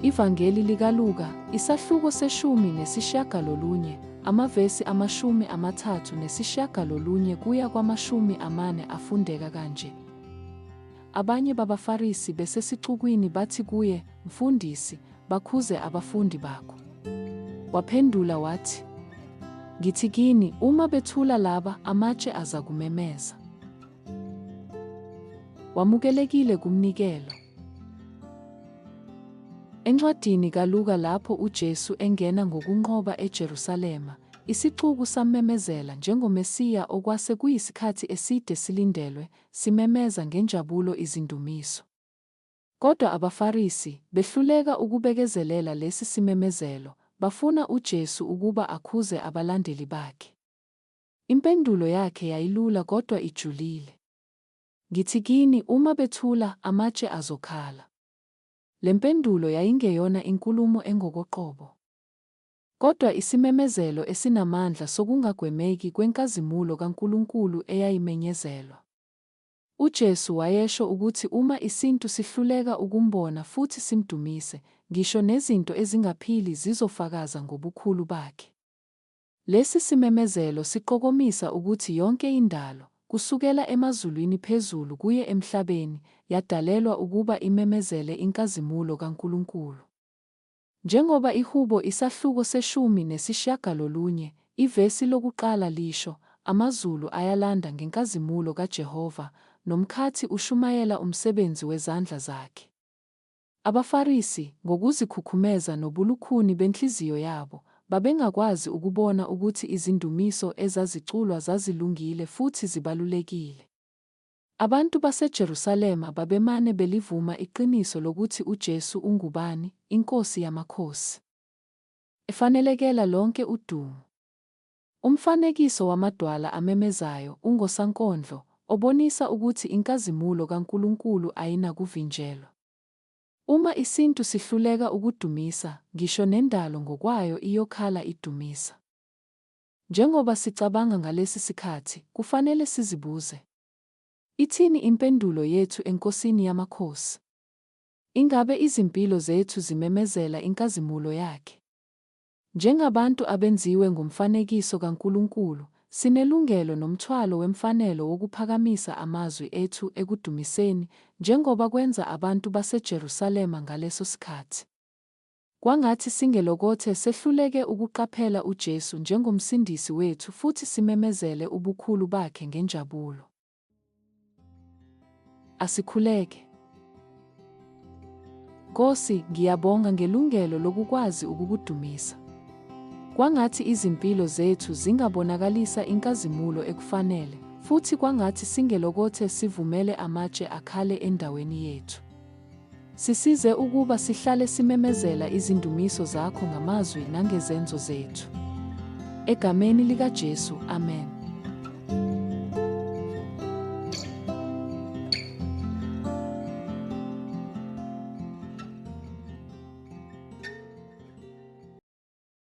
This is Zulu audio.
Ivangeli likaLuka, isahluko se-19, amavesi 39 kuya kwa-40 afundeka kanje. Abanye babaFarisi besesixukwini bathi kuye, "Mfundisi, bakhuze abafundi bakho." Waphendula wathi, "Ngithi kini, uma bethula laba, amatshe azakumemeza." Wamukelekile kumnikelo. Encwadini kaLuka lapho uJesu engena ngokunqoba eJerusalema, isixuku samemezela njengoMesiya okwase kuyisikhathi eside silindelwe, simemeza ngenjabulo izindumiso. Kodwa abaFarisi, behluleka ukubekezelela lesi simemezelo, bafuna uJesu ukuba akhuze abalandeli bakhe. Impendulo yakhe yayilula kodwa ijulile. "Ngithi kini, uma bethula, amatshe azokhala." Le mpendulo yayingeyona inkulumo engokoqobo, kodwa isimemezelo esinamandla sokungagwemeki kwenkazimulo kaNkulunkulu eyayimenyezelwa. UJesu wayesho ukuthi uma isintu sihluleka ukumbona futhi simdumise, ngisho nezinto ezingaphili zizofakaza ngobukhulu bakhe. Lesi simemezelo siqokomisa ukuthi yonke indalo, kusukela emazulwini phezulu kuye emhlabeni, yadalelwa ukuba imemezele inkazimulo kaNkulunkulu. Njengoba iHubo isahluko se-19, ivesi lokuqala lisho, "Amazulu ayalanda ngenkazimulo kaJehova, nomkhathi ushumayela umsebenzi wezandla zakhe." AbaFarisi, ngokuzikhukhumeza nobulukhuni benhliziyo yabo, babengakwazi ukubona ukuthi izindumiso ezaziculwa zazilungile futhi zibalulekile. Abantu baseJerusalema babemane belivuma iqiniso lokuthi uJesu ungubani, iNkosi yamakhosi, efanelekela lonke udumo. Umfanekiso wamadwala amemezayo ungosankondlo, obonisa ukuthi inkazimulo kaNkulunkulu ayinakuvinjelwa. Uma isintu sihluleka ukudumisa, ngisho nendalo ngokwayo iyokhala idumisa. Njengoba sicabanga ngalesi sikhathi, kufanele sizibuze, ithini impendulo yethu eNkosini yamakhosi? Ingabe izimpilo zethu zimemezela inkazimulo yakhe? Njengabantu abenziwe ngomfanekiso kaNkulunkulu, sinelungelo nomthwalo wemfanelo wokuphakamisa amazwi ethu ekudumiseni, njengoba kwenza abantu baseJerusalema ngaleso sikhathi. Kwangathi singelokothe sehluleke ukuqaphela uJesu njengomsindisi wethu futhi simemezele ubukhulu bakhe ngenjabulo. Asikhuleke. Nkosi, ngiyabonga ngelungelo lokukwazi ukukudumisa. Kwangathi izimpilo zethu zingabonakalisa inkazimulo ekufanele, futhi kwangathi singelokothe sivumele amatshe akhale endaweni yethu. Sisize ukuba sihlale simemezela izindumiso zakho ngamazwi nangezenzo zethu. Egameni likaJesu, amen.